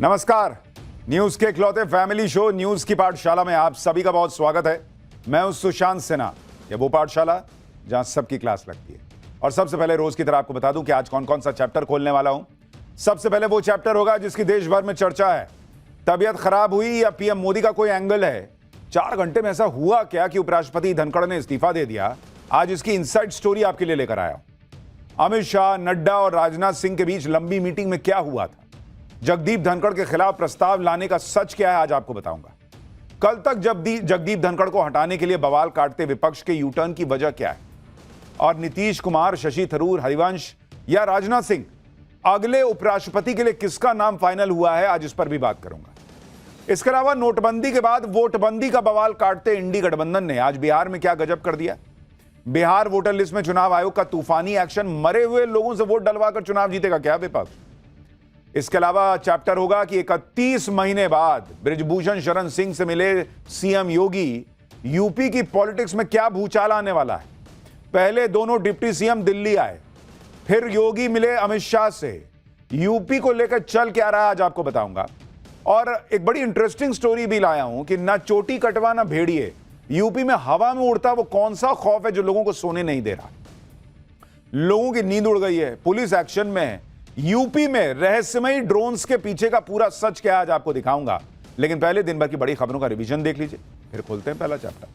नमस्कार। न्यूज के इकलौते फैमिली शो न्यूज की पाठशाला में आप सभी का बहुत स्वागत है। मैं हूं सुशांत सिन्हा। ये वो पाठशाला जहां सबकी क्लास लगती है। और सबसे पहले रोज की तरह आपको बता दूं कि आज कौन कौन सा चैप्टर खोलने वाला हूं। सबसे पहले वो चैप्टर होगा जिसकी देश भर में चर्चा है। तबीयत खराब हुई या पीएम मोदी का कोई एंगल है। 4 घंटे में ऐसा हुआ क्या कि उपराष्ट्रपति धनखड़ ने इस्तीफा दे दिया। आज इसकी इनसाइड स्टोरी आपके लिए लेकर आया हूं। अमित शाह, नड्डा और राजनाथ सिंह के बीच लंबी मीटिंग में क्या हुआ था। जगदीप धनखड़ के खिलाफ प्रस्ताव लाने का सच क्या है, आज आपको बताऊंगा। कल तक जगदीप धनखड़ को हटाने के लिए बवाल काटते विपक्ष के यू टर्न की वजह क्या है। और नीतीश कुमार, शशि थरूर, हरिवंश या राजनाथ सिंह अगले उपराष्ट्रपति के लिए किसका नाम फाइनल हुआ है, आज इस पर भी बात करूंगा। इसके अलावा नोटबंदी के बाद वोटबंदी का बवाल काटते इंडी गठबंधन ने आज बिहार में क्या गजब कर दिया। बिहार वोटर लिस्ट में चुनाव आयोग का तूफानी एक्शन, मरे हुए लोगों से वोट डलवाकर चुनाव जीतेगा क्या विपक्ष। इसके अलावा चैप्टर होगा कि 31 महीने बाद बृजभूषण शरण सिंह से मिले सीएम योगी। यूपी की पॉलिटिक्स में क्या भूचाल आने वाला है। पहले दोनों डिप्टी सीएम दिल्ली आए, फिर योगी मिले अमित शाह से। यूपी को लेकर चल क्या रहा है, आज आपको बताऊंगा। और एक बड़ी इंटरेस्टिंग स्टोरी भी लाया हूं कि ना चोटी कटवा ना भेड़िए, यूपी में हवा में उड़ता वो कौन सा खौफ है जो लोगों को सोने नहीं दे रहा। लोगों की नींद उड़ गई है, पुलिस एक्शन में है। यूपी में रहस्यमयी ड्रोन्स के पीछे का पूरा सच क्या है, आज आपको दिखाऊंगा। लेकिन पहले दिन भर की बड़ी खबरों का रिवीजन देख लीजिए, फिर खोलते हैं पहला चैप्टर।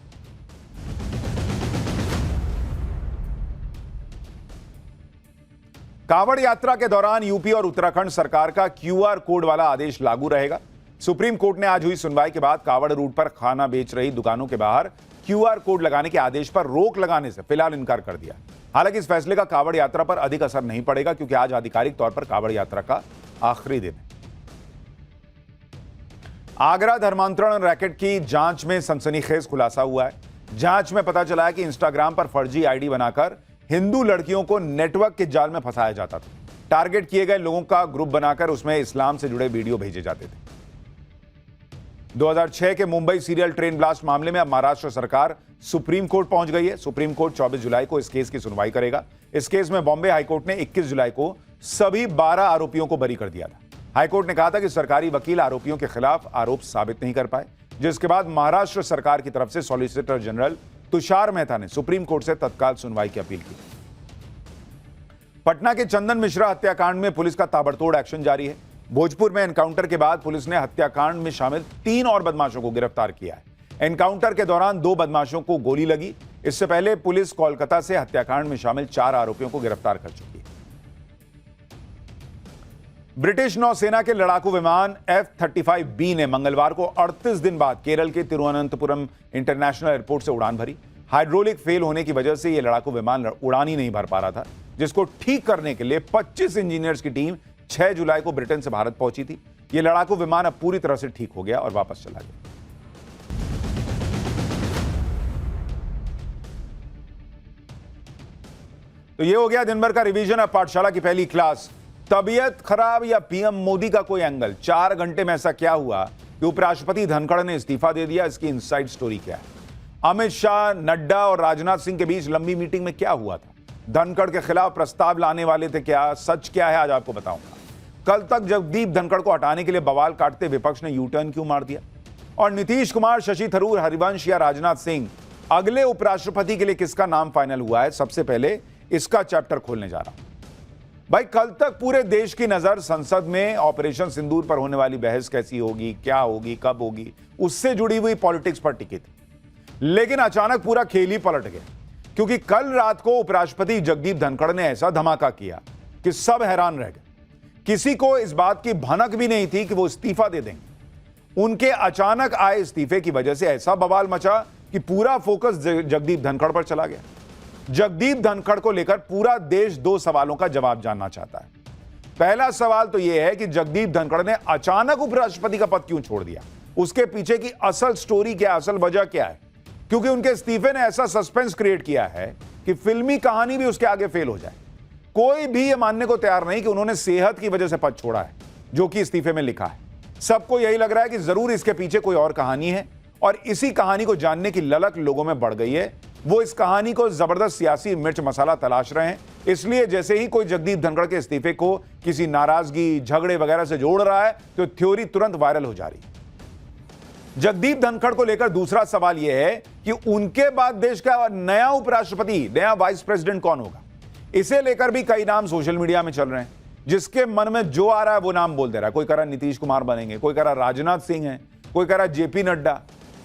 कांवड़ यात्रा के दौरान यूपी और उत्तराखंड सरकार का क्यूआर कोड वाला आदेश लागू रहेगा। सुप्रीम कोर्ट ने आज हुई सुनवाई के बाद कांवड़ रूट पर खाना बेच रही दुकानों के बाहर क्यूआर कोड लगाने के आदेश पर रोक लगाने से फिलहाल इनकार कर दिया। हालांकि इस फैसले का कांवड़ यात्रा पर अधिक असर नहीं पड़ेगा, क्योंकि आज आधिकारिक तौर पर कांवड़ यात्रा का आखिरी दिन है। आगरा धर्मांतरण रैकेट की जांच में सनसनीखेज खुलासा हुआ है। जांच में पता चला है कि इंस्टाग्राम पर फर्जी आईडी बनाकर हिंदू लड़कियों को नेटवर्क के जाल में फंसाया जाता था। टारगेट किए गए लोगों का ग्रुप बनाकर उसमें इस्लाम से जुड़े वीडियो भेजे जाते थे। 2006 के मुंबई सीरियल ट्रेन ब्लास्ट मामले में अब महाराष्ट्र सरकार सुप्रीम कोर्ट पहुंच गई है। सुप्रीम कोर्ट 24 जुलाई को इस केस की सुनवाई करेगा। इस केस में बॉम्बे हाईकोर्ट ने 21 जुलाई को सभी 12 आरोपियों को बरी कर दिया था। हाईकोर्ट ने कहा था कि सरकारी वकील आरोपियों के खिलाफ आरोप साबित नहीं कर पाए, जिसके बाद महाराष्ट्र सरकार की तरफ से सॉलिसिटर जनरल तुषार मेहता ने सुप्रीम कोर्ट से तत्काल सुनवाई की अपील की। पटना के चंदन मिश्रा हत्याकांड में पुलिस का ताबड़तोड़ एक्शन जारी है। भोजपुर में एनकाउंटर के बाद पुलिस ने हत्याकांड में शामिल 3 और बदमाशों को गिरफ्तार किया है। एनकाउंटर के दौरान 2 बदमाशों को गोली लगी। इससे पहले पुलिस कोलकाता से हत्याकांड में शामिल 4 आरोपियों को गिरफ्तार कर चुकी है। ब्रिटिश नौसेना के लड़ाकू विमान F-35B ने मंगलवार को 38 दिन बाद केरल के तिरुवनंतपुरम इंटरनेशनल एयरपोर्ट से उड़ान भरी। हाइड्रोलिक फेल होने की वजह से यह लड़ाकू विमान उड़ान ही नहीं भर पा रहा था, जिसको ठीक करने के लिए 25 इंजीनियर्स की टीम 6 जुलाई को ब्रिटेन से भारत पहुंची थी। यह लड़ाकू विमान अब पूरी तरह से ठीक हो गया और वापस चला गया। तो यह हो गया दिन भर का रिवीजन। अब पाठशाला की पहली क्लास, तबीयत खराब या पीएम मोदी का कोई एंगल। 4 घंटे में ऐसा क्या हुआ कि उपराष्ट्रपति धनखड़ ने इस्तीफा दे दिया। इसकी इनसाइड स्टोरी क्या है। अमित शाह, नड्डा और राजनाथ सिंह के बीच लंबी मीटिंग में क्या हुआ था। धनखड़ के खिलाफ प्रस्ताव लाने वाले थे क्या, सच क्या है, आज आपको बताऊंगा। कल तक जगदीप धनखड़ को हटाने के लिए बवाल काटते विपक्ष ने यू टर्न क्यों मार दिया। और नीतीश कुमार, शशि थरूर, हरिवंश या राजनाथ सिंह अगले उपराष्ट्रपति के लिए किसका नाम फाइनल हुआ है, सबसे पहले इसका चैप्टर खोलने जा रहा हूं। भाई, कल तक पूरे देश की नजर संसद में ऑपरेशन सिंदूर पर होने वाली बहस कैसी होगी, क्या होगी, कब होगी, उससे जुड़ी हुई पॉलिटिक्स पर टिकी थी। लेकिन अचानक पूरा खेल ही पलट गया, क्योंकि कल रात को उपराष्ट्रपति जगदीप धनखड़ ने ऐसा धमाका किया कि सब हैरान रह गए। किसी को इस बात की भनक भी नहीं थी कि वो इस्तीफा दे देंगे। उनके अचानक आए इस्तीफे की वजह से ऐसा बवाल मचा कि पूरा फोकस जगदीप धनखड़ पर चला गया। जगदीप धनखड़ को लेकर पूरा देश 2 सवालों का जवाब जानना चाहता है। पहला सवाल तो यह है कि जगदीप धनखड़ ने अचानक उपराष्ट्रपति का पद क्यों छोड़ दिया। उसके पीछे की असल स्टोरी क्या, असल वजह क्या है। क्योंकि उनके इस्तीफे ने ऐसा सस्पेंस क्रिएट किया है कि फिल्मी कहानी भी उसके आगे फेल हो जाए। कोई भी यह मानने को तैयार नहीं कि उन्होंने सेहत की वजह से पद छोड़ा है, जो कि इस्तीफे में लिखा है। सबको यही लग रहा है कि जरूर इसके पीछे कोई और कहानी है, और इसी कहानी को जानने की ललक लोगों में बढ़ गई है। वो इस कहानी को जबरदस्त सियासी मिर्च मसाला तलाश रहे हैं। इसलिए जैसे ही कोई जगदीप धनखड़ के इस्तीफे को किसी नाराजगी, झगड़े वगैरह से जोड़ रहा है तो थ्योरी तुरंत वायरल हो जा रही है। जगदीप धनखड़ को लेकर दूसरा सवाल यह है कि उनके बाद देश का नया उपराष्ट्रपति, नया वाइस प्रेसिडेंट कौन होगा। इसे लेकर भी कई नाम सोशल मीडिया में चल रहे हैं। जिसके मन में जो आ रहा है वो नाम बोल दे रहा है। कोई कह रहा नीतीश कुमार बनेंगे, कोई कह रहा राजनाथ सिंह है, कोई कह रहा जेपी नड्डा,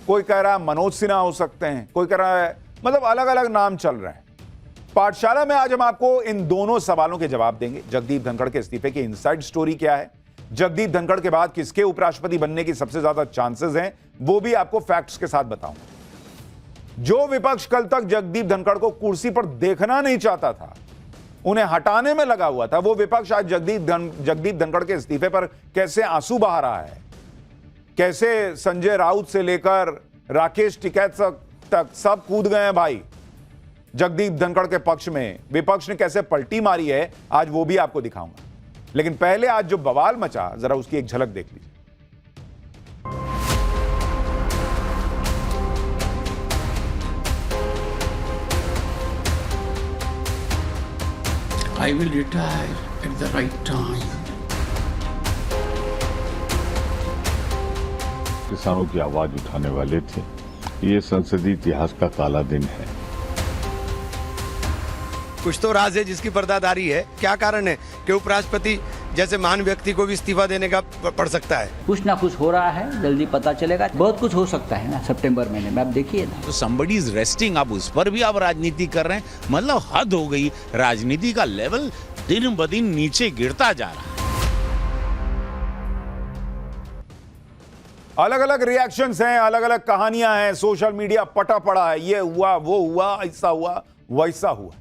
कोई कह रहा मनोज सिन्हा हो सकते हैं, कोई कह रहा है, मतलब अलग अलग नाम चल रहे हैं। पाठशाला में आज हम आपको इन दोनों सवालों के जवाब देंगे। जगदीप धनखड़ के इस्तीफे की इनसाइड स्टोरी क्या है, जगदीप धनखड़ के बाद किसके उपराष्ट्रपति बनने की सबसे ज्यादा चांसेस हैं, वो भी आपको फैक्ट्स के साथ बताऊंगा। जो विपक्ष कल तक जगदीप धनखड़ को कुर्सी पर देखना नहीं चाहता था, उन्हें हटाने में लगा हुआ था, वो विपक्ष आज जगदीप धनखड़ के इस्तीफे पर कैसे आंसू बहा रहा है, कैसे संजय राउत से लेकर राकेश टिकैत तक सब कूद गए हैं भाई जगदीप धनखड़ के पक्ष में। विपक्ष ने कैसे पलटी मारी है आज वो भी आपको दिखाऊंगा। लेकिन पहले आज जो बवाल मचा, जरा उसकी एक झलक देख लीजिए। I will retire at the right time. किसानों की आवाज उठाने वाले थे। ये संसदीय इतिहास का काला दिन है। कुछ तो राज है जिसकी पर्दादारी है। क्या कारण है कि उपराष्ट्रपति जैसे महान व्यक्ति को भी इस्तीफा देने का पड़ सकता है। कुछ ना कुछ हो रहा है, जल्दी पता चलेगा। बहुत कुछ हो सकता है ना सितंबर महीने में, आप देखिए ना। तो somebody is resting, आप उस पर भी आप राजनीति कर रहे हैं, मतलब हद हो गई। राजनीति का लेवल दिन ब दिन नीचे गिरता जा रहा है। अलग अलग रिएक्शंस हैं, अलग अलग कहानियां हैं, सोशल मीडिया पटा पड़ा है, ये हुआ, वो हुआ, ऐसा हुआ, वैसा हुआ।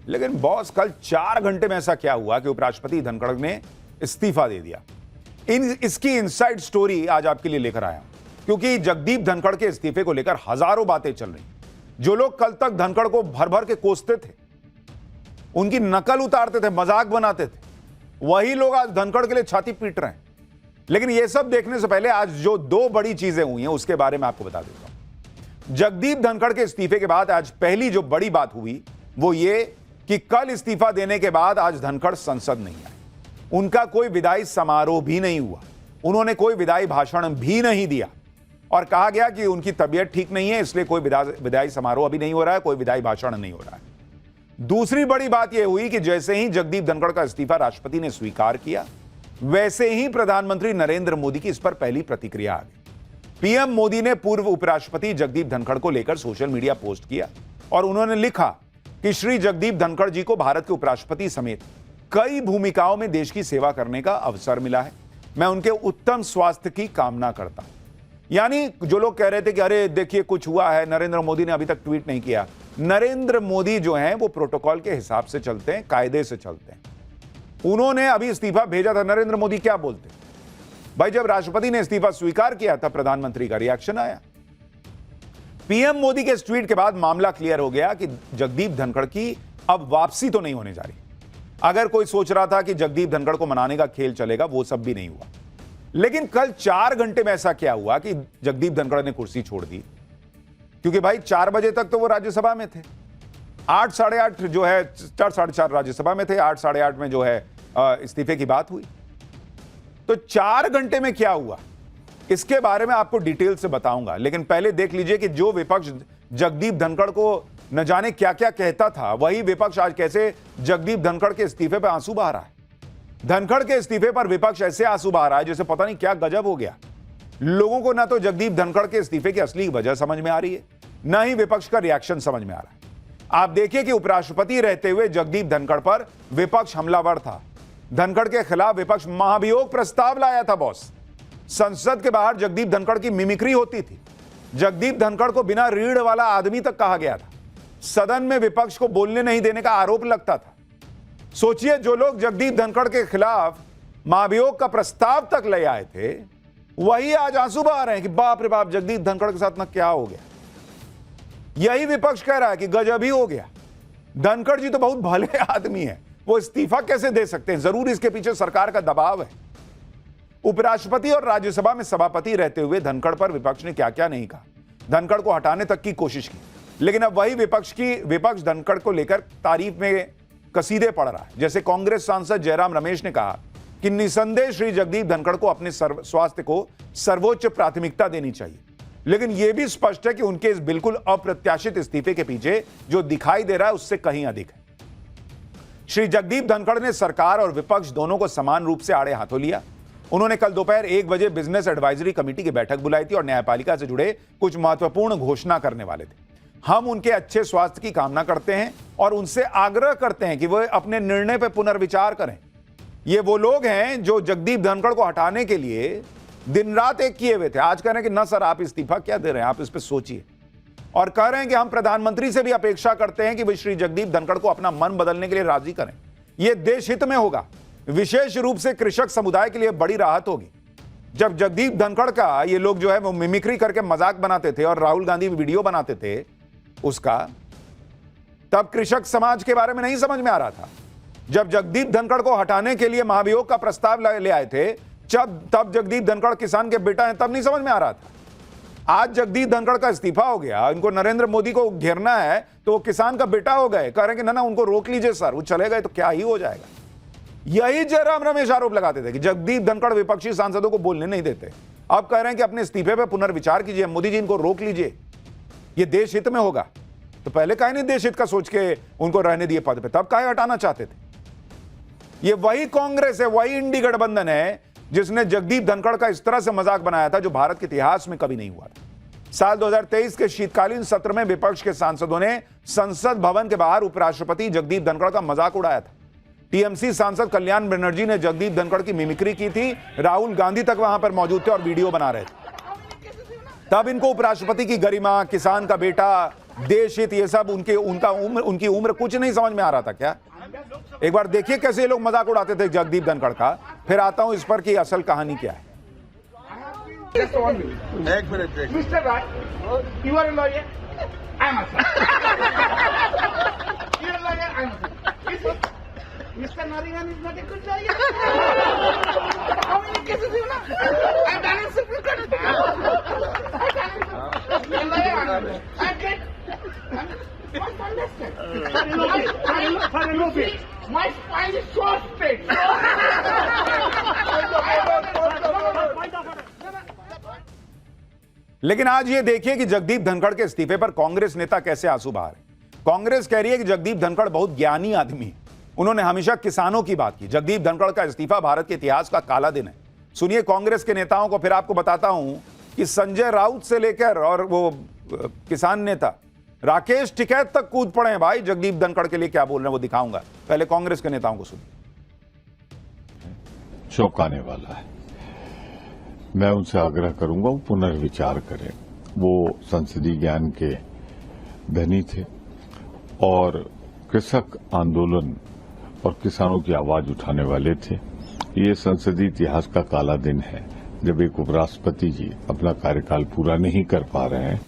लेकिन बॉस, कल 4 घंटे में ऐसा क्या हुआ कि उपराष्ट्रपति धनखड़ ने इस्तीफा दे दिया। इसकी इनसाइड स्टोरी आज आपके लिए लेकर आया, क्योंकि जगदीप धनखड़ के इस्तीफे को लेकर हजारों बातें चल रही। जो लोग कल तक धनखड़ को भर भर के कोसते थे, उनकी नकल उतारते थे, मजाक बनाते थे, वही लोग आज धनखड़ के लिए छाती पीट रहे हैं। लेकिन यह सब देखने से पहले आज जो 2 बड़ी चीजें हुई हैं उसके बारे में आपको बता देता हूं। जगदीप धनखड़ के इस्तीफे के बाद आज पहली जो बड़ी बात हुई वो ये कि कल इस्तीफा देने के बाद आज धनखड़ संसद नहीं आए। उनका कोई विदाई समारोह भी नहीं हुआ, उन्होंने कोई विदाई भाषण भी नहीं दिया और कहा गया कि उनकी तबीयत ठीक नहीं है, इसलिए कोई विदाई समारोह अभी नहीं हो रहा है, कोई विदाई भाषण नहीं हो रहा है। दूसरी बड़ी बात यह हुई कि जैसे ही जगदीप धनखड़ का इस्तीफा राष्ट्रपति ने स्वीकार किया, वैसे ही प्रधानमंत्री नरेंद्र मोदी की इस पर पहली प्रतिक्रिया आ गई। पीएम मोदी ने पूर्व उपराष्ट्रपति जगदीप धनखड़ को लेकर सोशल मीडिया पोस्ट किया और उन्होंने लिखा कि श्री जगदीप धनखड़ जी को भारत के उपराष्ट्रपति समेत कई भूमिकाओं में देश की सेवा करने का अवसर मिला है। मैं उनके उत्तम स्वास्थ्य की कामना करता हूं। यानी जो लोग कह रहे थे कि अरे देखिए कुछ हुआ है, नरेंद्र मोदी ने अभी तक ट्वीट नहीं किया, नरेंद्र मोदी जो हैं वो प्रोटोकॉल के हिसाब से चलते हैं, कायदे से चलते हैं। उन्होंने अभी इस्तीफा भेजा था, नरेंद्र मोदी क्या बोलते भाई। जब राष्ट्रपति ने इस्तीफा स्वीकार किया था, प्रधानमंत्री का रिएक्शन आया। पीएम मोदी के इस ट्वीट के बाद मामला क्लियर हो गया कि जगदीप धनखड़ की अब वापसी तो नहीं होने जा रही। अगर कोई सोच रहा था कि जगदीप धनखड़ को मनाने का खेल चलेगा, वो सब भी नहीं हुआ। लेकिन कल 4 घंटे में ऐसा क्या हुआ कि जगदीप धनखड़ ने कुर्सी छोड़ दी, क्योंकि भाई 4 बजे तक तो वो राज्यसभा में थे, 8 साढ़े 8 जो है 4 साढ़े 4 राज्यसभा में थे, 8 साढ़े 8 में जो है इस्तीफे की बात हुई। तो 4 घंटे में क्या हुआ इसके बारे में आपको डिटेल से बताऊंगा। लेकिन पहले देख लीजिए कि जो विपक्ष जगदीप धनखड़ को न जाने क्या क्या कहता था, वही विपक्ष आज कैसे जगदीप धनखड़ के इस्तीफे पर आंसू बहा रहा है। धनखड़ के इस्तीफे पर विपक्ष ऐसे आंसू बहा रहा है जैसे पता नहीं क्या गजब हो गया। लोगों को ना तो जगदीप धनखड़ के इस्तीफे की असली वजह समझ में आ रही है, ना ही विपक्ष का रिएक्शन समझ में आ रहा है। आप देखिए कि उपराष्ट्रपति रहते हुए जगदीप धनखड़ पर विपक्ष हमलावर था। धनखड़ के खिलाफ विपक्ष महाभियोग प्रस्ताव लाया था बॉस। संसद के बाहर जगदीप धनखड़ की मिमिक्री होती थी। जगदीप धनखड़ को बिना रीढ़ वाला आदमी तक कहा गया था। सदन में विपक्ष को बोलने नहीं देने का आरोप लगता था। सोचिए, जो लोग जगदीप धनखड़ के खिलाफ महाभियोग का प्रस्ताव तक ले आए थे, वही आज आंसू बहा रहे हैं कि बाप रे बाप, जगदीप धनखड़ के साथ ना क्या हो गया। यही विपक्ष कह रहा है कि गजब ही हो गया। धनखड़ जी तो बहुत भले आदमी है, वो इस्तीफा कैसे दे सकते हैं? जरूर इसके पीछे सरकार का दबाव है। उपराष्ट्रपति और राज्यसभा में सभापति रहते हुए धनखड़ पर विपक्ष ने क्या क्या नहीं कहा। धनखड़ को हटाने तक की कोशिश की, लेकिन अब वही विपक्ष धनखड़ को लेकर तारीफ में कसीदे पड़ रहा है। जैसे कांग्रेस सांसद जयराम रमेश ने कहा कि निसंदेह श्री जगदीप धनखड़ को अपने स्वास्थ्य को सर्वोच्च प्राथमिकता देनी चाहिए, लेकिन यह भी स्पष्ट है कि उनके इस बिल्कुल अप्रत्याशित इस्तीफे के पीछे जो दिखाई दे रहा है उससे कहीं अधिक है। श्री जगदीप धनखड़ ने सरकार और विपक्ष दोनों को समान रूप से आड़े हाथों लिया। उन्होंने कल दोपहर 1 बजे बिजनेस एडवाइजरी कमेटी की बैठक बुलाई थी और न्यायपालिका से जुड़े कुछ महत्वपूर्ण घोषणा करने वाले थे। हम उनके अच्छे स्वास्थ्य की कामना करते हैं और उनसे आग्रह करते हैं कि वह अपने निर्णय पर पुनर्विचार करें। ये वो लोग हैं जो जगदीप धनखड़ को हटाने के लिए दिन रात एक किए हुए थे। आज कह रहे हैं कि ना सर आप इस्तीफा क्या दे रहे हैं, आप इस पर सोचिए, और कह रहे हैं कि हम प्रधानमंत्री से भी अपेक्षा करते हैं कि वे श्री जगदीप धनखड़ को अपना मन बदलने के लिए राजी करें। यह देश हित में होगा, विशेष रूप से कृषक समुदाय के लिए बड़ी राहत होगी। जब जगदीप धनखड़ का ये लोग जो है वो मिमिक्री करके मजाक बनाते थे और राहुल गांधी वीडियो बनाते थे उसका, तब कृषक समाज के बारे में नहीं समझ में आ रहा था। जब जगदीप धनखड़ को हटाने के लिए महाभियोग का प्रस्ताव ले आए थे, तब जगदीप धनखड़ किसान के बेटा हैं, तब नहीं समझ में आ रहा था। आज जगदीप धनखड़ का इस्तीफा हो गया, इनको नरेंद्र मोदी को घेरना है तो वो किसान का बेटा हो गए, कह रहे हैं कि ना उनको रोक लीजिए सर, वो चले गए तो क्या ही हो जाएगा। यही जयराम रमेश आरोप लगाते थे कि जगदीप धनखड़ विपक्षी सांसदों को बोलने नहीं देते। अब कह रहे हैं कि अपने इस्तीफे पर पुनर्विचार कीजिए, मोदी जी इनको रोक लीजिए, ये देश हित में होगा। तो पहले काहे नहीं देश हित का सोच के उनको रहने दिए पद पे, तब काहे हटाना चाहते थे। ये वही कांग्रेस है, वही इंडी गठबंधन है जिसने जगदीप धनखड़ का इस तरह से मजाक बनाया था जो भारत के इतिहास में कभी नहीं हुआ था। साल 2023 के शीतकालीन सत्र में विपक्ष के सांसदों ने संसद भवन के बाहर उपराष्ट्रपति जगदीप धनखड़ का मजाक उड़ाया था। टीएमसी सांसद कल्याण बनर्जी ने जगदीप धनखड़ की मिमिक्री की थी, राहुल गांधी तक वहां पर मौजूद थे और वीडियो बना रहे थे। तब इनको उपराष्ट्रपति की गरिमा, किसान का बेटा, देश हित, ये सब उनकी उम्र कुछ नहीं समझ में आ रहा था क्या। एक बार देखिए कैसे ये लोग मजाक उड़ाते थे जगदीप धनखड़ का, फिर आता हूं इस पर कि असल कहानी क्या है। Mr. Rai, you are a lawyer. I am a You are a lawyer. I am a Mr. Nariman is not a good lawyer. How many cases you know? I have done in Supreme Court. I have done in lawyer. I get. Must understand. My spine is so straight. लेकिन आज ये देखिए कि जगदीप धनखड़ के इस्तीफे पर कांग्रेस नेता कैसे आंसू बहा रहे। कांग्रेस कह रही है कि जगदीप धनखड़ बहुत ज्ञानी आदमी है, उन्होंने हमेशा किसानों की बात की। जगदीप धनखड़ का इस्तीफा भारत के इतिहास का काला दिन है। सुनिए कांग्रेस के नेताओं को, फिर आपको बताता हूं कि संजय राउत से लेकर और वो किसान नेता राकेश टिकैत तक कूद पड़े हैं भाई जगदीप धनखड़ के लिए। क्या बोल रहे हैं वो दिखाऊंगा, पहले कांग्रेस के नेताओं को सुनिए। चौंकाने वाला है। मैं उनसे आग्रह करूंगा वो पुनर्विचार करें। वो संसदीय ज्ञान के धनी थे और कृषक आंदोलन और किसानों की आवाज उठाने वाले थे। ये संसदीय इतिहास का काला दिन है जब एक उपराष्ट्रपति जी अपना कार्यकाल पूरा नहीं कर पा रहे हैं।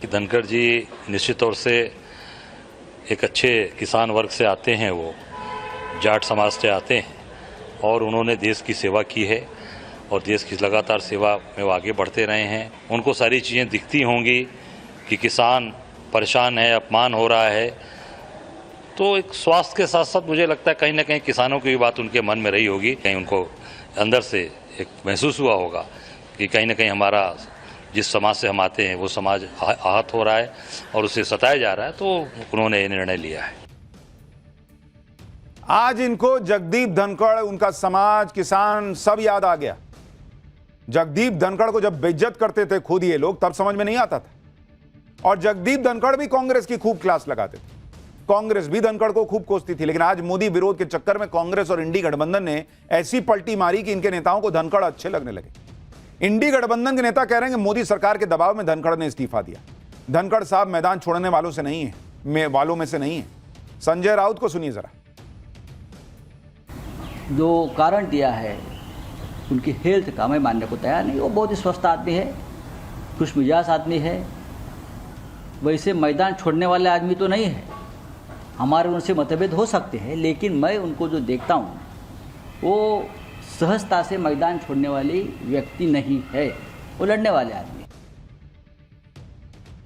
धनखड़ जी निश्चित तौर से एक अच्छे किसान वर्ग से आते हैं, वो जाट समाज से आते हैं और उन्होंने देश की सेवा की है और देश की लगातार सेवा में वो आगे बढ़ते रहे हैं। उनको सारी चीज़ें दिखती होंगी कि किसान परेशान है, अपमान हो रहा है, तो एक स्वास्थ्य के साथ साथ मुझे लगता है कहीं ना कहीं किसानों की भी बात उनके मन में रही होगी। कहीं उनको अंदर से एक महसूस हुआ होगा कि कहीं ना कहीं हमारा जिस समाज से हम आते हैं वो समाज आहत हो रहा है और उसे सताया जा रहा है, तो उन्होंने ये निर्णय लिया है। आज इनको जगदीप धनखड़, उनका समाज, किसान सब याद आ गया। जगदीप धनखड़ को जब बेइज्जत करते थे खुद ये लोग, तब समझ में नहीं आता था। और जगदीप धनखड़ भी कांग्रेस की खूब क्लास लगाते थे, कांग्रेस भी धनखड़ को खूब कोसती थी। लेकिन आज मोदी विरोध के चक्कर में कांग्रेस और इंडी गठबंधन ने ऐसी पलटी मारी कि इनके नेताओं को धनखड़ अच्छे लगने लगे। इंडी गठबंधन के नेता कह रहे हैं कि मोदी सरकार के दबाव में धनखड़ ने इस्तीफा दिया। धनखड़ साहब मैदान छोड़ने वालों से नहीं है, वालों में से नहीं है। संजय राउत को सुनिए जरा। जो कारण दिया है उनकी हेल्थ का मैं मानने को तैयार नहीं। वो बहुत ही स्वस्थ आदमी है, खुश मिजाज आदमी है, वैसे मैदान छोड़ने वाले आदमी तो नहीं है। हमारे उनसे मतभेद हो सकते हैं, लेकिन मैं उनको जो देखता हूँ वो सहजता से मैदान छोड़ने वाली व्यक्ति नहीं है, वो लड़ने वाले आदमी।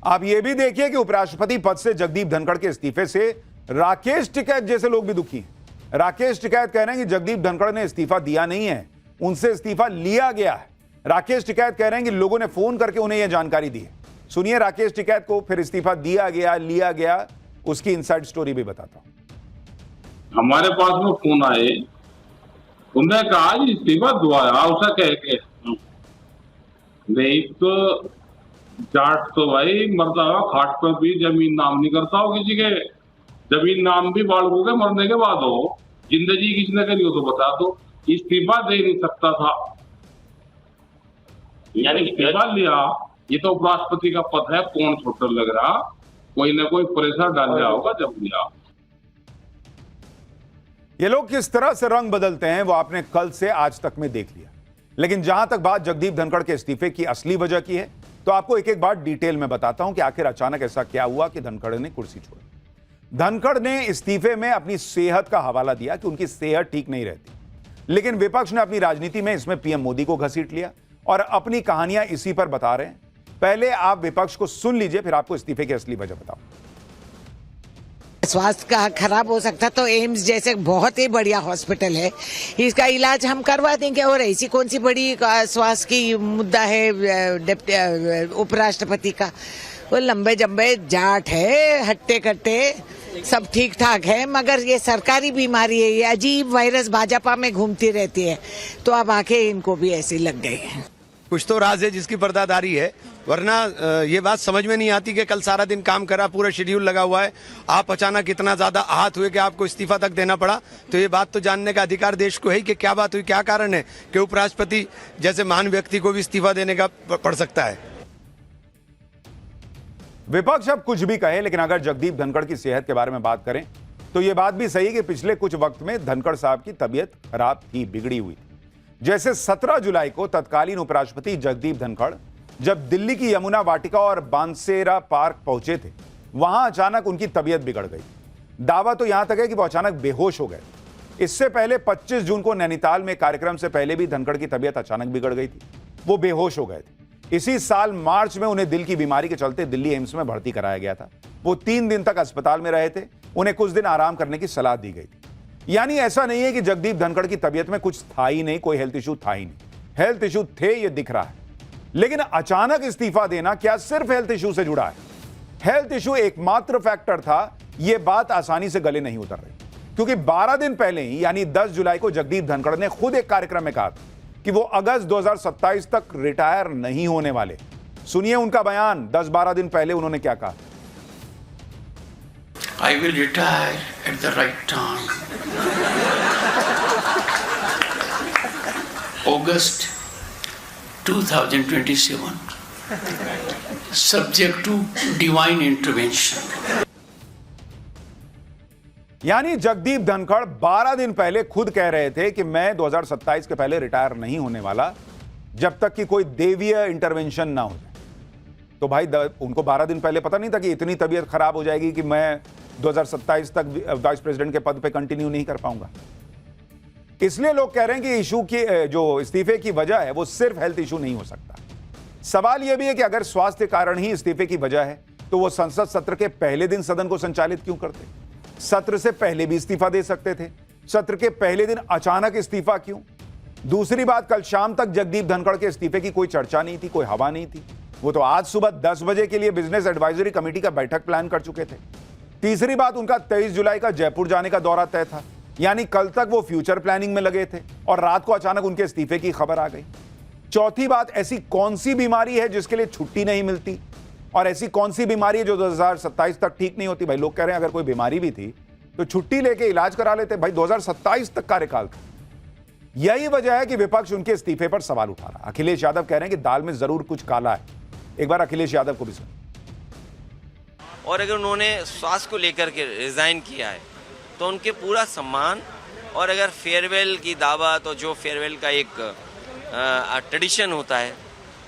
आप यह भी देखिए कि उपराष्ट्रपति पद से जगदीप धनखड़ के इस्तीफे से राकेश टिकैत जैसे लोग भी दुखी हैं। राकेश टिकैत कह रहे हैं कि जगदीप धनखड़ ने इस्तीफा दिया नहीं है, उनसे इस्तीफा लिया गया है। राकेश टिकैत कह रहे हैं कि लोगों ने फोन करके उन्हें यह जानकारी दी है। सुनिए राकेश टिकैत को, फिर इस्तीफा दिया गया लिया गया उसकी इनसाइड स्टोरी भी बताता हूं। हमारे पास में फोन आए, उन्होंने कहा इस्तीफा दुआया उसे कह के नहीं तो जाट तो भाई मरता हुआ खाट पर भी जमीन नाम नहीं करता हो किसी के। जमीन नाम भी बालकों के मरने के बाद हो, जिंदगी किसने करी हो तो बता दो। इस्तीफा दे नहीं सकता था, यानी इस्तीफा लिया। ये तो उपराष्ट्रपति का पद है, कौन छोटा लग रहा, कोई ना कोई प्रेशर डाल रहा होगा जब लिया। ये लोग किस तरह से रंग बदलते हैं वो आपने कल से आज तक में देख लिया। लेकिन जहां तक बात जगदीप धनखड़ के इस्तीफे की असली वजह की है तो आपको एक एक बात डिटेल में बताता हूं कि आखिर अचानक ऐसा क्या हुआ कि धनखड़ ने कुर्सी छोड़ी। धनखड़ ने इस्तीफे में अपनी सेहत का हवाला दिया कि उनकी सेहत ठीक नहीं रहती, लेकिन विपक्ष ने अपनी राजनीति में इसमें पीएम मोदी को घसीट लिया और अपनी कहानियां इसी पर बता रहे हैं। पहले आप विपक्ष को सुन लीजिए, फिर आपको इस्तीफे की असली वजह बताऊं। स्वास्थ्य का खराब हो सकता तो एम्स जैसे बहुत ही बढ़िया हॉस्पिटल है, इसका इलाज हम करवा देंगे। और ऐसी कौन सी बड़ी स्वास्थ्य की मुद्दा है उपराष्ट्रपति का? वो लंबे जंबे जाट है, हट्टे कट्टे सब ठीक ठाक है, मगर ये सरकारी बीमारी है, ये अजीब वायरस भाजपा में घूमती रहती है, तो अब आके इनको भी ऐसी लग गई है। कुछ तो राज है जिसकी पर्दादारी है, वरना ये बात समझ में नहीं आती कि कल सारा दिन काम करा, पूरा शेड्यूल लगा हुआ है, आप अचानक इतना ज्यादा आहत हुए कि आपको इस्तीफा तक देना पड़ा। तो ये बात तो जानने का अधिकार देश को है कि क्या बात हुई, क्या कारण है कि उपराष्ट्रपति जैसे महान व्यक्ति को भी इस्तीफा देने का पड़ सकता है। विपक्ष अब कुछ भी कहे, लेकिन अगर जगदीप धनखड़ की सेहत के बारे में बात करें तो यह बात भी सही है कि पिछले कुछ वक्त में धनखड़ साहब की तबीयत खराब थी, बिगड़ी हुई थी। जैसे 17 जुलाई को तत्कालीन उपराष्ट्रपति जगदीप धनखड़ जब दिल्ली की यमुना वाटिका और बांसेरा पार्क पहुंचे थे, वहां अचानक उनकी तबीयत बिगड़ गई। दावा तो यहां तक है कि वो अचानक बेहोश हो गए। इससे पहले 25 जून को नैनीताल में कार्यक्रम से पहले भी धनखड़ की तबीयत अचानक बिगड़ गई थी, वो बेहोश हो गए थे। इसी साल मार्च में उन्हें दिल की बीमारी के चलते दिल्ली एम्स में भर्ती कराया गया था। वो 3 दिन तक अस्पताल में रहे थे, उन्हें कुछ दिन आराम करने की सलाह दी गई थी। यानी ऐसा नहीं है कि जगदीप धनखड़ की तबीयत में कुछ था ही नहीं, कोई हेल्थ इशू था ही नहीं। हेल्थ इशू थे, ये दिख रहा है, लेकिन अचानक इस्तीफा देना क्या सिर्फ हेल्थ इशू से जुड़ा है? हेल्थ इशू एकमात्र फैक्टर था, यह बात आसानी से गले नहीं उतर रही, क्योंकि 12 दिन पहले ही यानी 10 जुलाई को जगदीप धनखड़ ने खुद एक कार्यक्रम में कहा था कि वो अगस्त 2027 तक रिटायर नहीं होने वाले। सुनिए उनका बयान, 10-12 दिन पहले उन्होंने क्या कहा। I will retire at the right time. August 2027. Subject to divine intervention. यानी जगदीप धनखड़ 12 दिन पहले खुद कह रहे थे कि मैं 2027 के पहले रिटायर नहीं होने वाला जब तक कि कोई देवीय इंटरवेंशन ना हो जाए। तो भाई उनको 12 दिन पहले पता नहीं था कि इतनी तबीयत खराब हो जाएगी कि मैं 2027 तक वाइस प्रेसिडेंट के पद पे कंटिन्यू नहीं कर पाऊंगा। इसलिए लोग कह रहे हैं कि इशू की जो इस्तीफे की वजह है वो सिर्फ हेल्थ इशू नहीं हो सकता। सवाल यह भी है कि अगर स्वास्थ्य कारण ही इस्तीफे की वजह है तो वो संसद सत्र के पहले दिन सदन को संचालित क्यों करते? सत्र से पहले भी इस्तीफा दे सकते थे, सत्र के पहले दिन अचानक इस्तीफा क्यों? दूसरी बात, कल शाम तक जगदीप धनखड़ के इस्तीफे की कोई चर्चा नहीं थी, कोई हवा नहीं थी। वो तो आज सुबह 10 बजे के लिए बिजनेस एडवाइजरी कमेटी का बैठक प्लान कर चुके थे। तीसरी बात, उनका 23 जुलाई का जयपुर जाने का दौरा तय था, यानी कल तक वो फ्यूचर प्लानिंग में लगे थे और रात को अचानक उनके इस्तीफे की खबर आ गई। चौथी बात, ऐसी कौन सी बीमारी है जिसके लिए छुट्टी नहीं मिलती, और ऐसी कौन सी बीमारी है जो 2027 तक ठीक नहीं होती? भाई लोग कह रहे हैं अगर कोई बीमारी भी थी तो छुट्टी लेके इलाज करा लेते। भाई 2027 तक कार्यकाल था। यही वजह है कि विपक्ष उनके इस्तीफे पर सवाल उठा रहा। अखिलेश यादव कह रहे हैं कि दाल में जरूर कुछ काला है। एक बार अखिलेश यादव को भी सुन। और अगर उन्होंने स्वास्थ्य को लेकर के रिजाइन किया है तो उनके पूरा सम्मान, और अगर फेयरवेल की दावत और जो फेयरवेल का एक ट्रेडिशन होता है,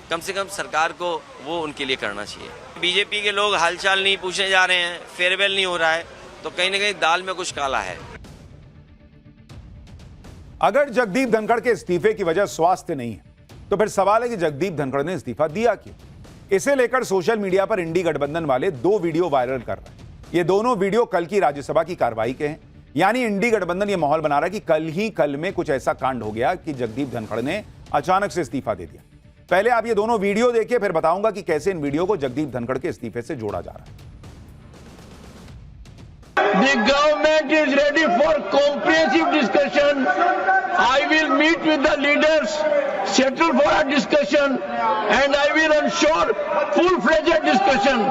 कम से कम सरकार को वो उनके लिए करना चाहिए। बीजेपी के लोग हालचाल नहीं पूछने जा रहे हैं, फेयरवेल नहीं हो रहा है, तो कहीं ना कहीं दाल में कुछ काला है। अगर जगदीप धनखड़ के इस्तीफे की वजह स्वास्थ्य नहीं है तो फिर सवाल है कि जगदीप धनखड़ ने इस्तीफा दिया क्यों? इसे लेकर सोशल मीडिया पर इंडी गठबंधन वाले 2 वीडियो वायरल कर रहे हैं। ये दोनों वीडियो कल की राज्यसभा की कार्रवाई के हैं। यानी इंडी गठबंधन ये माहौल बना रहा है कि कल में कुछ ऐसा कांड हो गया कि जगदीप धनखड़ ने अचानक से इस्तीफा दे दिया। पहले आप ये दोनों वीडियो देखिए, फिर बताऊंगा कि कैसे इन वीडियो को जगदीप धनखड़ के इस्तीफे से जोड़ा जा रहा है। The government is ready for comprehensive discussion. I will meet with the leaders, settle for a discussion, and I will ensure full-fledged discussion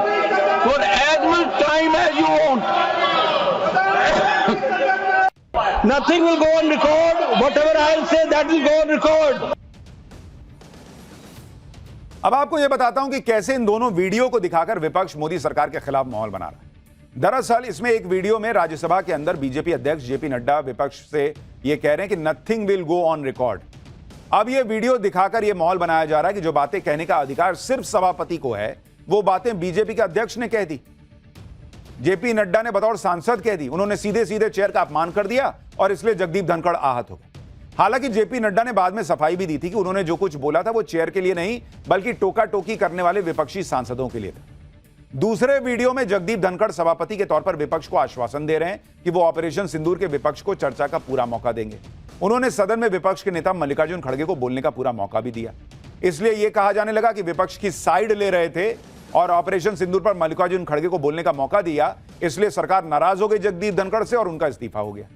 for as much time as you want. Nothing will go on record. Whatever I'll say, that will go on record. अब आपको यह बताता हूं कि कैसे इन दोनों video को दिखाकर विपक्ष मोदी सरकार के खिलाफ माहौल बना रहा है। दरअसल इसमें एक वीडियो में राज्यसभा के अंदर बीजेपी अध्यक्ष जेपी नड्डा विपक्ष से यह कह रहे हैं कि nothing will go on record. अब यह वीडियो दिखाकर यह माहौल बनाया जा रहा है कि जो बातें कहने का अधिकार सिर्फ सभापति को है, वो बातें बीजेपी के अध्यक्ष ने कह दी, जेपी नड्डा ने बतौर सांसद कह दी। उन्होंने सीधे सीधे चेयर का अपमान कर दिया और इसलिए जगदीप धनखड़ आहत हो गए। हालांकि जेपी नड्डा ने बाद में सफाई भी दी थी कि उन्होंने जो कुछ बोला था वो चेयर के लिए नहीं, बल्कि टोका टोकी करने वाले विपक्षी सांसदों के लिए था। दूसरे वीडियो में जगदीप धनखड़ सभापति के तौर पर विपक्ष को आश्वासन दे रहे हैं कि वो ऑपरेशन सिंदूर के विपक्ष को चर्चा का पूरा मौका देंगे। उन्होंने सदन में विपक्ष के नेता मल्लिकार्जुन खड़गे को बोलने का पूरा मौका भी दिया। इसलिए यह कहा जाने लगा कि विपक्ष की साइड ले रहे थे और ऑपरेशन सिंदूर पर मल्लिकार्जुन खड़गे को बोलने का मौका दिया, इसलिए सरकार नाराज हो गई जगदीप धनखड़ से और उनका इस्तीफा हो गया।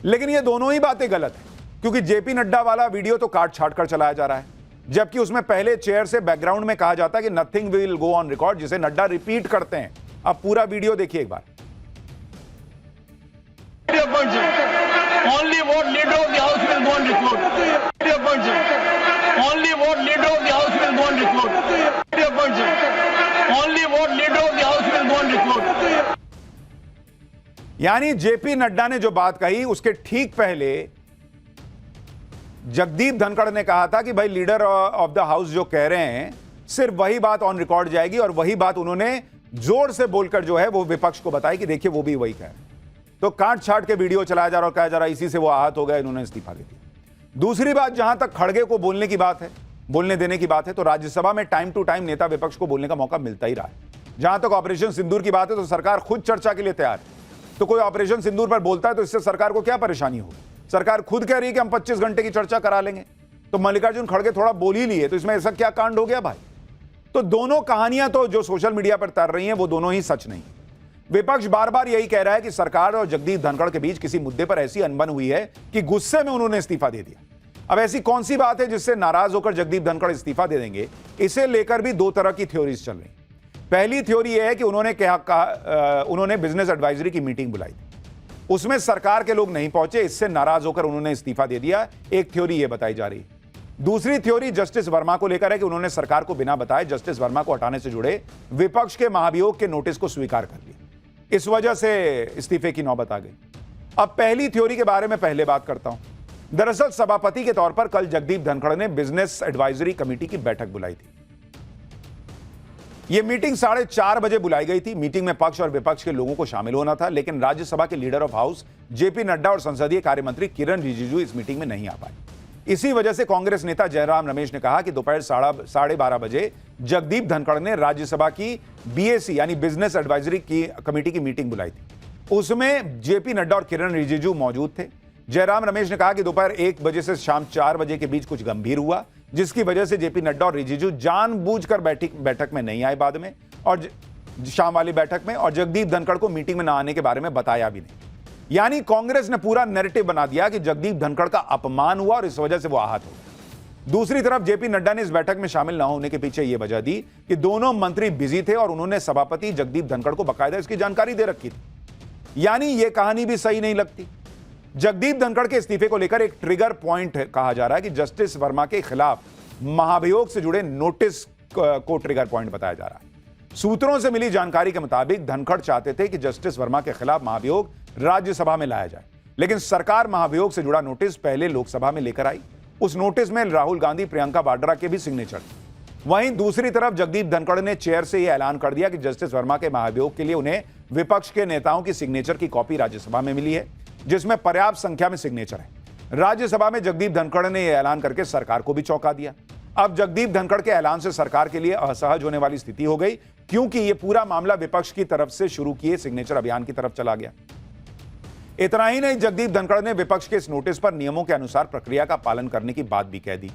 लेकिन ये दोनों ही बातें गलत है, क्योंकि जेपी नड्डा वाला वीडियो तो काट छाट कर चलाया जा रहा है, जबकि उसमें पहले चेयर से बैकग्राउंड में कहा जाता है कि nothing will go on record, जिसे नड्डा रिपीट करते हैं। अब पूरा वीडियो देखिए एक बार। Only what leader of the house will go on record. Only what leader of the house will go on record. Only what leader of the house will go on record. यानी JP Nadda ने जो बात कही उसके ठीक पहले जगदीप धनखड़ ने कहा था कि भाई लीडर ऑफ द हाउस जो कह रहे हैं सिर्फ वही बात ऑन रिकॉर्ड जाएगी, और वही बात उन्होंने जोर से बोलकर जो है वो विपक्ष को बताई कि देखिए वो भी वही कह रहे हैं। तो काट छाट के वीडियो चलाया जा रहा और कहा जा रहा इसी से वो आहत हो गए, इन्होंने इस्तीफा दे दिया। दूसरी बात, जहां तक खड़गे को बोलने की बात है, बोलने देने की बात है, तो राज्यसभा में टाइम टू टाइम नेता विपक्ष को बोलने का मौका मिलता ही रहा है। जहां तक ऑपरेशन सिंदूर की बात है तो सरकार खुद चर्चा के लिए तैयार है। तो कोई ऑपरेशन सिंदूर पर बोलता है तो इससे सरकार को क्या परेशानी होगी? सरकार खुद कह रही है कि हम 25 घंटे की चर्चा करा लेंगे, तो मल्लिकार्जुन खड़गे थोड़ा बोल ही लिए, तो इसमें ऐसा क्या कांड हो गया भाई? तो दोनों कहानियां तो जो सोशल मीडिया पर तर रही हैं वो दोनों ही सच नहीं। विपक्ष बार बार यही कह रहा है कि सरकार और जगदीप धनखड़ के बीच किसी मुद्दे पर ऐसी अनबन हुई है कि गुस्से में उन्होंने इस्तीफा दे दिया। अब ऐसी कौन सी बात है जिससे नाराज होकर जगदीप धनखड़ इस्तीफा दे देंगे? इसे लेकर भी 2 तरह की थ्योरीज चल रही। पहली थ्योरी यह है कि उन्होंने बिजनेस एडवाइजरी की मीटिंग बुलाई थी, उसमें सरकार के लोग नहीं पहुंचे, इससे नाराज होकर उन्होंने इस्तीफा दे दिया। एक थ्योरी यह बताई जा रही है। दूसरी थ्योरी जस्टिस वर्मा को लेकर है कि उन्होंने सरकार को बिना बताए जस्टिस वर्मा को हटाने से जुड़े विपक्ष के महाभियोग के नोटिस को स्वीकार कर लिया, इस वजह से इस्तीफे की नौबत आ गई। अब पहली थ्योरी के बारे में पहले बात करता हूं। दरअसल सभापति के तौर पर कल जगदीप धनखड़ ने बिजनेस एडवाइजरी कमेटी की बैठक बुलाई थी। यह मीटिंग 4:30 बजे बुलाई गई थी। मीटिंग में पक्ष और विपक्ष के लोगों को शामिल होना था, लेकिन राज्यसभा के leader of house JP Nadda और संसदीय कार्य मंत्री किरण रिजिजू इस मीटिंग में नहीं आ पाए। इसी वजह से कांग्रेस नेता जयराम रमेश ने कहा कि दोपहर 12:30 बजे जगदीप धनखड़ ने राज्यसभा की बीएसी यानी बिजनेस एडवाइजरी की कमेटी की मीटिंग बुलाई थी। उसमें जेपी नड्डा और किरण रिजिजू मौजूद थे। जयराम रमेश ने कहा कि दोपहर 1 बजे से शाम 4 बजे के बीच कुछ गंभीर हुआ, जिसकी वजह से जेपी नड्डा और रिजिजू जानबूझकर बैठक में नहीं आए बाद में, और शाम वाली बैठक में, और जगदीप धनखड़ को मीटिंग में न आने के बारे में बताया भी नहीं। यानी कांग्रेस ने पूरा नैरेटिव बना दिया कि जगदीप धनखड़ का अपमान हुआ और इस वजह से वो आहत हो गए। दूसरी तरफ जेपी नड्डा ने इस बैठक में शामिल न होने के पीछे यह वजह दी कि दोनों मंत्री बिजी थे और उन्होंने सभापति जगदीप धनखड़ को बाकायदा इसकी जानकारी दे रखी थी। यानी यह कहानी भी सही नहीं लगती। जगदीप धनखड़ के इस्तीफे को लेकर एक ट्रिगर पॉइंट कहा जा रहा है कि जस्टिस वर्मा के खिलाफ महाभियोग से जुड़े नोटिस को ट्रिगर पॉइंट बताया जा रहा है। सूत्रों से मिली जानकारी के मुताबिक धनखड़ चाहते थे कि जस्टिस वर्मा के खिलाफ महाभियोग राज्यसभा में लाया जाए, लेकिन सरकार महाभियोग से जुड़ा नोटिस पहले लोकसभा में लेकर आई। उस नोटिस में राहुल गांधी, प्रियंका वाड्रा के भी सिग्नेचर थे। वहीं दूसरी तरफ जगदीप धनखड़ ने चेयर से यह ऐलान कर दिया कि जस्टिस वर्मा के महाभियोग के लिए उन्हें विपक्ष के नेताओं की सिग्नेचर की कॉपी राज्यसभा में मिली है, जिसमें पर्याप्त संख्या में सिग्नेचर है। राज्यसभा में जगदीप धनखड़ ने यह ऐलान करके सरकार को भी चौंका दिया। अब जगदीप धनखड़ के ऐलान से सरकार के लिए असहज होने वाली स्थिति हो गई, क्योंकि यह पूरा मामला विपक्ष की तरफ से शुरू किए सिग्नेचर अभियान की तरफ चला गया। इतना ही नहीं, जगदीप धनखड़ ने विपक्ष के इस नोटिस पर नियमों के अनुसार प्रक्रिया का पालन करने की बात भी कह दी।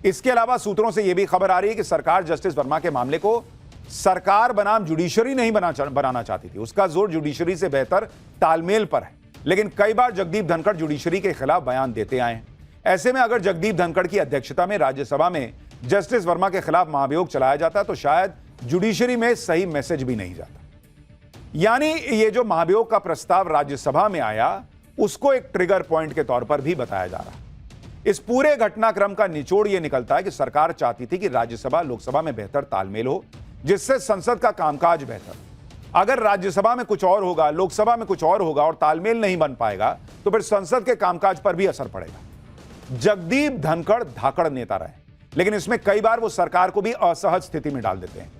इसके अलावा सूत्रों से यह भी खबर आ रही है कि सरकार जस्टिस वर्मा के मामले को सरकार बनाम जुडिशरी नहीं बनाना चाहती थी। उसका जोर जुडिशरी से बेहतर तालमेल पर है। लेकिन कई बार जगदीप धनखड़ जुडिशरी के खिलाफ बयान देते आए हैं। ऐसे में अगर जगदीप धनखड़ की अध्यक्षता में राज्यसभा में जस्टिस वर्मा के खिलाफ महाभियोग चलाया जाता तो शायद जुडिशरी में सही मैसेज भी नहीं जाता। यानी ये जो महाभियोग का प्रस्ताव राज्यसभा में आया, उसको एक ट्रिगर पॉइंट के तौर पर भी बताया जा रहा है। इस पूरे घटनाक्रम का निचोड़ यह निकलता है कि सरकार चाहती थी कि राज्यसभा लोकसभा में बेहतर तालमेल हो, जिससे संसद का कामकाज बेहतर। अगर राज्यसभा में कुछ और होगा, लोकसभा में कुछ और होगा और तालमेल नहीं बन पाएगा तो फिर संसद के कामकाज पर भी असर पड़ेगा। जगदीप धनखड़ धाकड़ नेता रहे, लेकिन इसमें कई बार वो सरकार को भी असहज स्थिति में डाल देते हैं,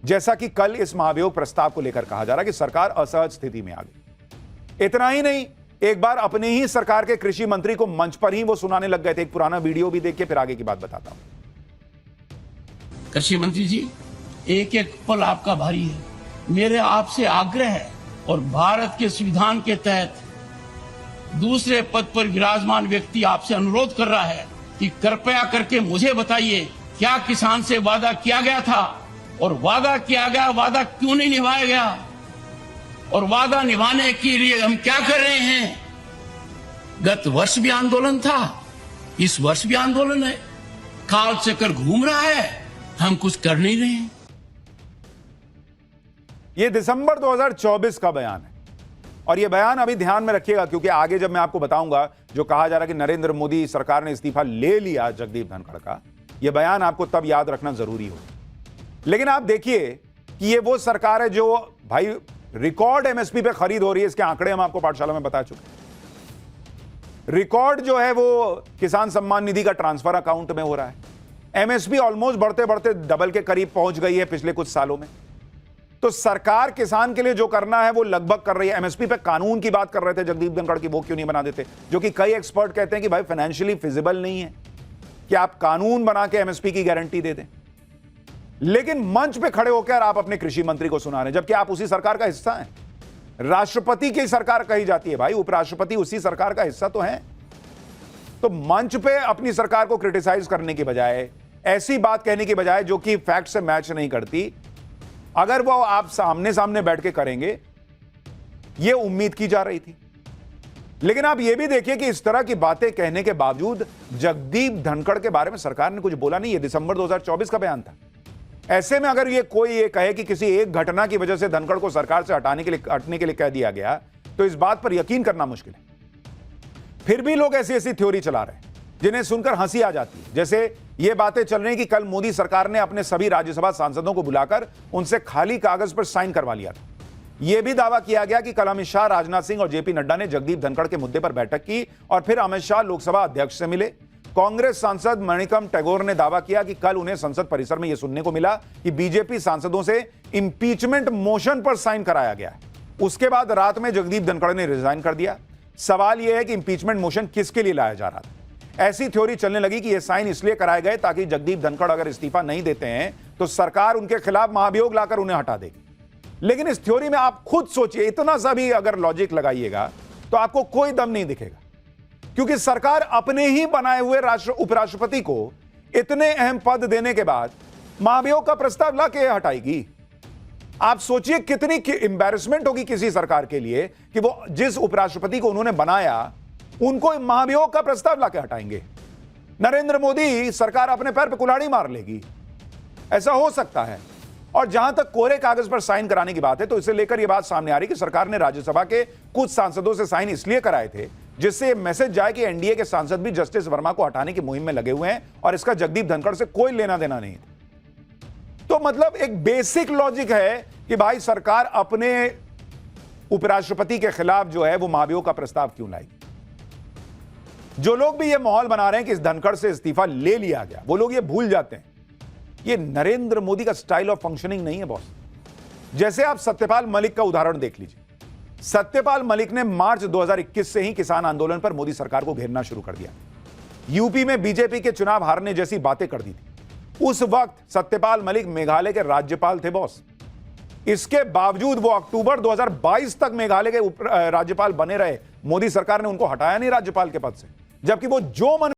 जैसा कि कल इस महाभियोग प्रस्ताव को लेकर कहा जा रहा है कि सरकार असहज स्थिति में आ गई। इतना ही नहीं, एक बार अपने ही सरकार के कृषि मंत्री को मंच पर ही वो सुनाने लग गए थे। एक पुराना वीडियो भी देख के फिर आगे की बात बताता हूं। कृषि मंत्री जी, एक एक पल आपका भारी है। मेरे आपसे आग्रह है और भारत के संविधान के तहत दूसरे पद पर विराजमान व्यक्ति आपसे अनुरोध कर रहा है कि कृपया करके मुझे बताइए, क्या किसान से वादा किया गया था और वादा किया गया वादा क्यों नहीं निभाया गया, और वादा निभाने के लिए हम क्या कर रहे हैं। गत वर्ष भी आंदोलन था, इस वर्ष भी आंदोलन है, काल चक्कर घूम रहा है, हम कुछ कर नहीं रहे हैं। यह दिसंबर 2024 का बयान है और यह बयान अभी ध्यान में रखिएगा, क्योंकि आगे जब मैं आपको बताऊंगा जो कहा जा रहा है कि नरेंद्र मोदी सरकार ने इस्तीफा ले लिया जगदीप धनखड़ का, यह बयान आपको तब याद रखना जरूरी हो। लेकिन आप देखिए कि ये वो सरकार है जो भाई रिकॉर्ड एमएसपी पे खरीद हो रही है। इसके आंकड़े हम आपको पाठशाला में बता चुके। रिकॉर्ड जो है वो किसान सम्मान निधि का ट्रांसफर अकाउंट में हो रहा है। एमएसपी ऑलमोस्ट बढ़ते बढ़ते डबल के करीब पहुंच गई है पिछले कुछ सालों में। तो सरकार किसान के लिए जो करना है वो लगभग कर रही है। एमएसपी पे कानून की बात कर रहे थे जगदीप धनखड़ की, वो क्यों नहीं बना देते, जो कि कई एक्सपर्ट कहते हैं कि भाई फाइनेंशियली फिजिबल नहीं है कि आप कानून बना के एमएसपी की गारंटी दे दें। लेकिन मंच पे खड़े होकर आप अपने कृषि मंत्री को सुना रहे हैं, जबकि आप उसी सरकार का हिस्सा हैं। राष्ट्रपति की सरकार कही जाती है भाई, उपराष्ट्रपति उसी सरकार का हिस्सा तो है। तो मंच पे अपनी सरकार को क्रिटिसाइज करने की बजाय, ऐसी बात कहने की बजाय जो कि फैक्ट से मैच नहीं करती, अगर वो आप सामने सामने बैठ के करेंगे, ये उम्मीद की जा रही थी। लेकिन आप ये भी देखिए कि इस तरह की बातें कहने के बावजूद जगदीप धनखड़ के बारे में सरकार ने कुछ बोला नहीं। ये दिसंबर 2024 का बयान था। ऐसे में अगर कोई ये कहे कि किसी एक घटना की वजह से धनखड़ को सरकार से हटने के लिए कह दिया गया, तो इस बात पर यकीन करना मुश्किल है। फिर भी लोग ऐसी ऐसी थ्योरी चला रहे हैं जिन्हें सुनकर हंसी आ जाती है। जैसे ये बातें चल रही कि कल मोदी सरकार ने अपने सभी राज्यसभा सांसदों को बुलाकर उनसे खाली कागज पर साइन करवा लिया था। यह भी दावा किया गया कि कल अमित शाह, राजनाथ सिंह और जेपी नड्डा ने जगदीप धनखड़ के मुद्दे पर बैठक की और फिर अमित शाह लोकसभा अध्यक्ष से मिले। कांग्रेस सांसद मणिकम टैगोर ने दावा किया कि कल उन्हें संसद परिसर में यह सुनने को मिला कि बीजेपी सांसदों से इंपीचमेंट मोशन पर साइन कराया गया है। उसके बाद रात में जगदीप धनखड़ ने रिजाइन कर दिया। सवाल यह है कि इंपीचमेंट मोशन किसके लिए लाया जा रहा था। ऐसी थ्योरी चलने लगी कि यह साइन इसलिए कराए गए ताकि जगदीप धनखड़ अगर इस्तीफा नहीं देते हैं तो सरकार उनके खिलाफ महाभियोग लाकर उन्हें हटा देगी। लेकिन इस थ्योरी में आप खुद सोचिए, इतना सा भी अगर लॉजिक लगाइएगा तो आपको कोई दम नहीं दिखेगा, क्योंकि सरकार अपने ही बनाए हुए उपराष्ट्रपति को इतने अहम पद देने के बाद महाभियोग का प्रस्ताव लाके हटाएगी। आप सोचिए कितनी एम्बैरेसमेंट होगी किसी सरकार के लिए कि वो जिस उपराष्ट्रपति को उन्होंने बनाया उनको महाभियोग का प्रस्ताव लाके हटाएंगे। नरेंद्र मोदी सरकार अपने पैर पे कुल्हाड़ी मार लेगी, ऐसा हो सकता है। और जहां तक कोरे कागज पर साइन कराने की बात है, तो इसे लेकर यह बात सामने आ रही कि सरकार ने राज्यसभा के कुछ सांसदों से साइन इसलिए कराए थे जिससे मैसेज जाए कि एनडीए के सांसद भी जस्टिस वर्मा को हटाने की मुहिम में लगे हुए हैं और इसका जगदीप धनखड़ से कोई लेना देना नहीं था। तो मतलब एक बेसिक लॉजिक है कि भाई सरकार अपने उपराष्ट्रपति के खिलाफ जो है वो महाभियोग का प्रस्ताव क्यों लाएगी। जो लोग भी ये माहौल बना रहे हैं कि इस धनखड़ से इस्तीफा ले लिया गया, वो लोग ये भूल जाते हैं ये नरेंद्र मोदी का स्टाइल ऑफ फंक्शनिंग नहीं है बॉस। जैसे आप सत्यपाल मलिक का उदाहरण देख लीजिए। सत्यपाल मलिक ने मार्च 2021 से ही किसान आंदोलन पर मोदी सरकार को घेरना शुरू कर दिया। यूपी में बीजेपी के चुनाव हारने जैसी बातें कर दी थी। उस वक्त सत्यपाल मलिक मेघालय के राज्यपाल थे बॉस। इसके बावजूद वो अक्टूबर 2022 तक मेघालय के राज्यपाल बने रहे। मोदी सरकार ने उनको हटाया नहीं राज्यपाल के पद से, जबकि वो जो मन